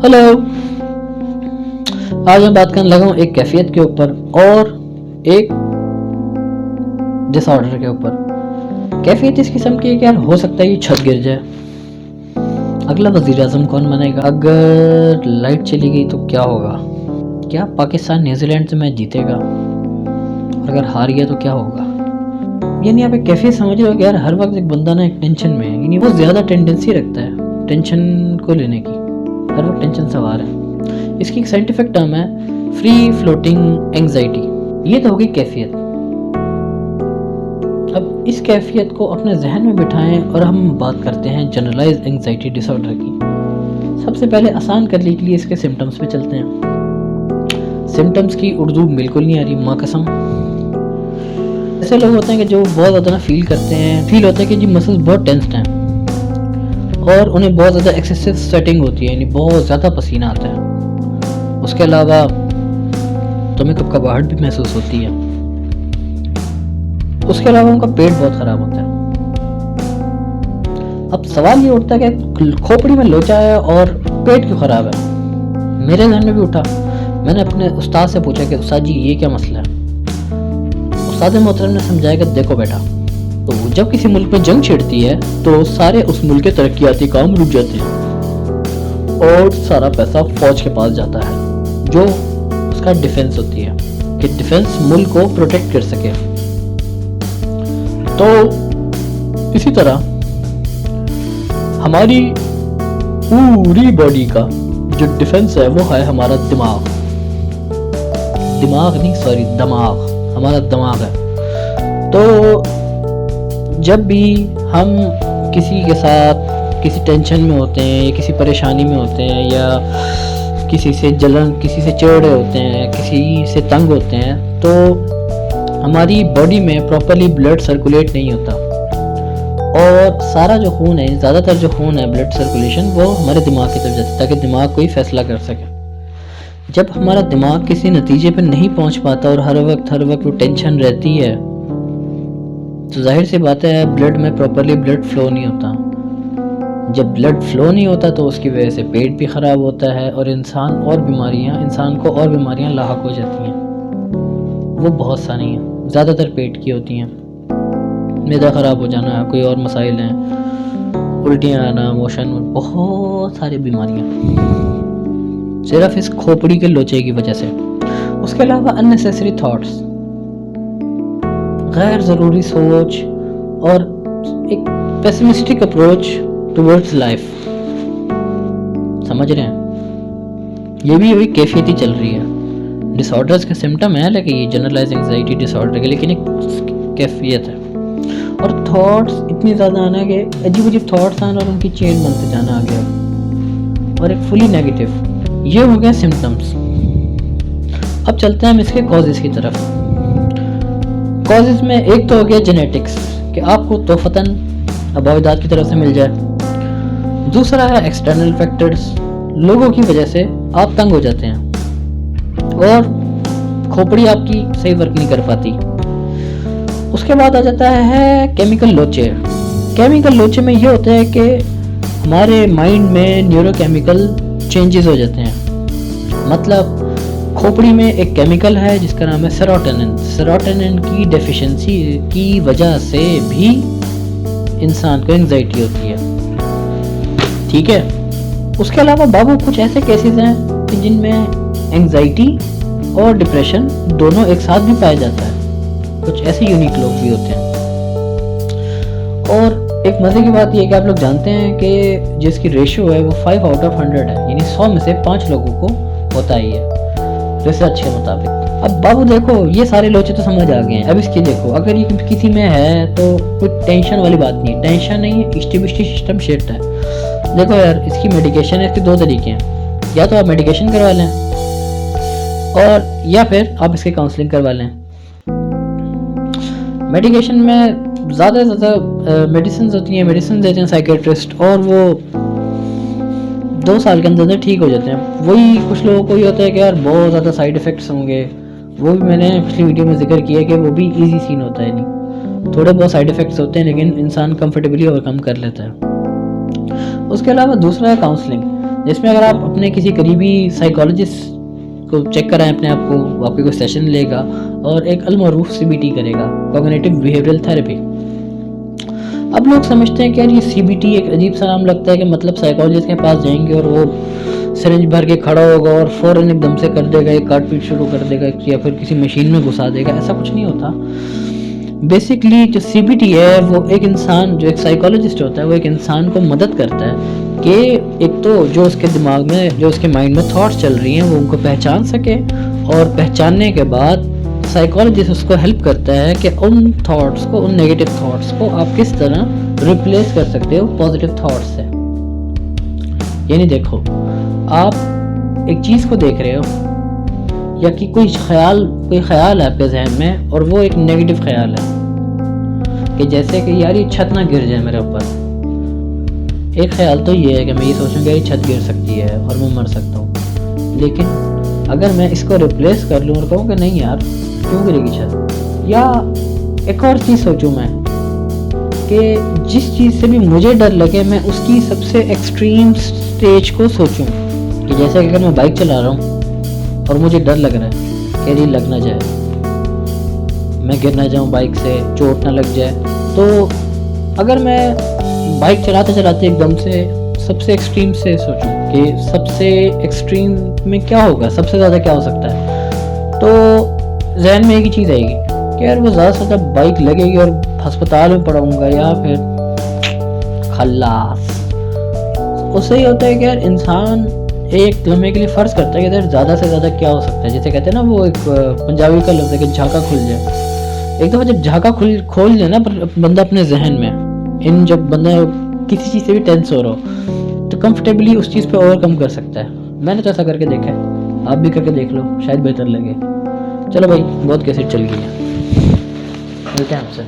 Hello. आज मैं बात करने लगा हूँ एक कैफियत के ऊपर और एक डिसऑर्डर के ऊपर। कैफियत इस किस्म की है कि यार हो सकता है ये छत गिर जाए, अगला वजीर आजम कौन बनेगा, अगर लाइट चली गई तो क्या होगा, क्या पाकिस्तान न्यूजीलैंड से मैच जीतेगा, और अगर हार गया तो क्या होगा। यानी आप एक कैफियत समझ रहे हो कि यार हर वक्त एक बंदा ना एक टेंशन में है, यानी वो ज़्यादा टेंडेंसी रखता है टेंशन को लेने की, हर वक्त टेंशन सवार है। इसकी एक साइंटिफिक टर्म है फ्री फ्लोटिंग एंग्जाइटी। ये तो होगी कैफियत। अब इस कैफियत को अपने जहन में बिठाएं और हम बात करते हैं जनरलाइज एंग्जाइटी डिसऑर्डर की। सबसे पहले आसान करने के लिए इसके सिम्टम्स पे चलते हैं। सिम्टम्स की उर्दू बिल्कुल नहीं आ रही, माँ कसम। ऐसे लोग होते हैं कि जो बहुत ज़्यादा ना फील होता है कि जी मसल्स बहुत टेंस्ड हैं और उन्हें बहुत ज़्यादा एक्सेसिव स्वेटिंग होती है, यानी बहुत ज़्यादा पसीना आता है। उसके अलावा तुम्हें कपकपाहट भी महसूस होती है। उसके अलावा उनका पेट बहुत ख़राब होता है। अब सवाल ये उठता है कि खोपड़ी में लोचा है और पेट क्यों ख़राब है। मेरे ध्यान में भी उठा। मैंने अपने उस्ताद से पूछा कि उस्ताद जी ये क्या मसला है। उस्ताद मोहतरम ने समझाया कि देखो बेटा, तो जब किसी मुल्क में जंग छिड़ती है तो सारे उस मुल्क के तरक्याती काम रुक जाते हैं और सारा पैसा फौज के पास जाता है जो उसका डिफेंस होती है कि डिफेंस मुल्क को प्रोटेक्ट कर सके। तो इसी तरह हमारी पूरी बॉडी का जो डिफेंस है वो है हमारा दिमाग हमारा दिमाग है। तो जब भी हम किसी के साथ किसी टेंशन में होते हैं या किसी परेशानी में होते हैं या किसी से चिढ़ रहे होते हैं, किसी से तंग होते हैं, तो हमारी बॉडी में प्रॉपरली ब्लड सर्कुलेट नहीं होता और सारा जो खून है, ज़्यादातर जो खून है ब्लड सर्कुलेशन, वो हमारे दिमाग की तरफ जाता है ताकि दिमाग कोई फैसला कर सके। जब हमारा दिमाग किसी नतीजे पर नहीं पहुंच पाता और हर वक्त वो टेंशन रहती है, तो जाहिर सी बात है ब्लड में प्रॉपरली ब्लड फ्लो नहीं होता। जब ब्लड फ्लो नहीं होता तो उसकी वजह से पेट भी ख़राब होता है और इंसान को और बीमारियां लाहक हो जाती हैं। वो बहुत सारी हैं, ज़्यादातर पेट की होती हैं। मैदा ख़राब हो जाना, कोई और मसाइल हैं, उल्टियाँ आना, मोशन, बहुत सारी बीमारियाँ सिर्फ इस खोपड़ी के लोचे की वजह से। उसके अलावा अननेसेसरी थॉट्स, गैर ज़रूरी सोच और एक पेसिमिस्टिक अप्रोच टुवर्ड्स लाइफ। समझ रहे हैं, ये भी कैफियत ही चल रही है। डिसऑर्डर्स के सिम्टम है, लेकिन ये जनरलाइज एंग्जाइटी डिसऑर्डर के, लेकिन एक कैफियत है। और थॉट्स इतनी ज़्यादा आना कि अजीब थॉट्स आना और उनकी चेन बनते जाना आगे, और एक फुली नेगेटिव। ये हो गया सिम्टम्स। अब चलते हैं हम इसके कॉजेज़ की तरफ। कॉजेज़ में एक तो हो गया जेनेटिक्स, कि आपको तोहफ़तन अबाविदात की तरफ से मिल जाए। दूसरा है एक्सटर्नल फैक्टर्स, लोगों की वजह से आप तंग हो जाते हैं और खोपड़ी आपकी सही वर्क नहीं कर पाती। उसके बाद आ जाता है केमिकल लोचे। केमिकल लोचे में ये होता है कि हमारे माइंड में न्यूरोकेमिकल चेंजेस हो जाते हैं। मतलब खोपड़ी में एक केमिकल है जिसका नाम है सेरोटोनिन। सेरोटोनिन की डेफिशिएंसी की वजह से भी इंसान को एंग्जाइटी होती है, ठीक है। उसके अलावा बाबू कुछ ऐसे केसेस हैं कि जिनमें एंग्जाइटी और डिप्रेशन दोनों एक साथ भी पाया जाता है। कुछ ऐसे यूनिक लोग भी होते हैं। और एक मज़े की बात यह है कि आप लोग जानते हैं कि जिसकी रेशियो है वो 5 आउट ऑफ 100 है, यानी 100 में से 5 लोगों को होता ही है रिसर्च के मुताबिक। अब बाबू देखो, ये सारे लोचे तो समझ आ गए हैं। अब इसकी देखो, अगर ये किसी में है तो कोई टेंशन वाली बात नहीं है, टेंशन नहीं है, इष्टिबिष्टि सिस्टम शिफ्ट है। देखो यार, इसकी मेडिकेशन है, इसके 2 तरीके हैं। या तो आप मेडिकेशन करवा लें और या फिर आप इसकी काउंसलिंग करवा लें। मेडिकेशन में ज़्यादा से ज़्यादा मेडिसिन होती हैं, मेडिसिन देते हैं साइकेट्रिस्ट, और वो 2 साल के अंदर ठीक हो जाते हैं। वही कुछ लोगों को ये होता है कि यार बहुत ज़्यादा साइड इफ़ेक्ट्स होंगे। वो भी मैंने पिछली वीडियो में जिक्र किया कि वो भी इजी सीन होता है, नहीं थोड़े बहुत साइड इफ़ेक्ट्स होते हैं, लेकिन इंसान कंफर्टेबली ओवरकम कर लेता है। उसके अलावा दूसरा है काउंसलिंग। جس میں اگر آپ اپنے کسی قریبی سائیکالوجسٹ کو چیک کرائیں اپنے آپ کو، وہ آپ کو کوئی سیشن لے گا اور ایک المعروف CBT کرے گا، کوگنیٹو بیہیویئرل تھراپی۔ اب لوگ سمجھتے ہیں کہ یار یہ CBT ایک عجیب سا نام لگتا ہے کہ مطلب سائیکالوجسٹ کے پاس جائیں گے اور وہ سرنج بھر کے کھڑا ہوگا اور فوراً ایک دم سے کر دے گا، ایک کاٹ پیٹ شروع کر دے گا یا پھر کسی مشین میں گھسا دے گا۔ ایسا کچھ نہیں ہوتا۔ بیسکلی جو CBT ہے وہ ایک انسان، جو ایک سائیکالوجسٹ ہوتا ہے، وہ ایک انسان کو مدد کرتا ہے کہ ایک تو جو اس کے دماغ میں، جو اس کے مائنڈ میں تھاٹس چل رہی ہیں وہ ان کو پہچان سکے، اور پہچاننے کے بعد سائیکالوجسٹ اس کو ہیلپ کرتا ہے کہ ان تھاٹس کو، ان نیگیٹو تھاٹس کو آپ کس طرح ریپلیس کر سکتے ہو پازیٹیو تھاٹس سے۔ یعنی دیکھو، آپ ایک چیز کو دیکھ رہے ہو یا کہ کوئی خیال ہے آپ کے ذہن میں اور وہ ایک نیگیٹو خیال ہے کہ جیسے کہ یار یہ چھت نہ گر جائے میرے اوپر۔ ایک خیال تو یہ ہے کہ میں یہ سوچوں کہ یہ چھت گر سکتی ہے اور میں مر سکتا ہوں، لیکن اگر میں اس کو ریپلیس کر لوں اور کہوں کہ نہیں یار کیوں گرے گی چھت، یا ایک اور چیز سوچوں میں کہ جس چیز سے بھی مجھے ڈر لگے میں اس کی سب سے ایکسٹریم سٹیج کو سوچوں، کہ جیسے کہ اگر میں بائک چلا رہا ہوں اور مجھے ڈر لگ رہا ہے کہ یہ لگ نہ جائے، میں گر نہ جاؤں بائک سے، چوٹ نہ لگ جائے، تو اگر میں بائک چلاتے چلاتے ایک دم سے سب سے ایکسٹریم سے سوچوں کہ سب سے ایکسٹریم میں کیا ہوگا، سب سے زیادہ کیا ہو سکتا ہے، تو ذہن میں ایک ہی چیز آئے گی کہ یار وہ زیادہ سے زیادہ بائک لگے گی اور ہسپتال میں پڑاؤں گا یا پھر خلاص۔ اس سے یہ ہوتا ہے کہ یار انسان ایک لمحے کے لیے فرض کرتا ہے کہ یار زیادہ سے زیادہ کیا ہو سکتا ہے، جیسے کہتے ہیں نا وہ ایک پنجابی کا لفظ ہے کہ جھاکا کھل جائے۔ ایک دفعہ جب جھاکا کھول جائے نا بندہ اپنے ذہن میں، جب بندہ کسی چیز سے بھی ٹینس ہو رہا ہو تو کمفرٹیبلی اس چیز پہ اوور کم کر سکتا ہے۔ میں نے تو ایسا کر کے دیکھا ہے، آپ بھی کر کے دیکھ لو، شاید بہتر لگے۔ چلو بھائی، بہت کیسٹ چل گئی ہے، ملتے ہیں آپ سے۔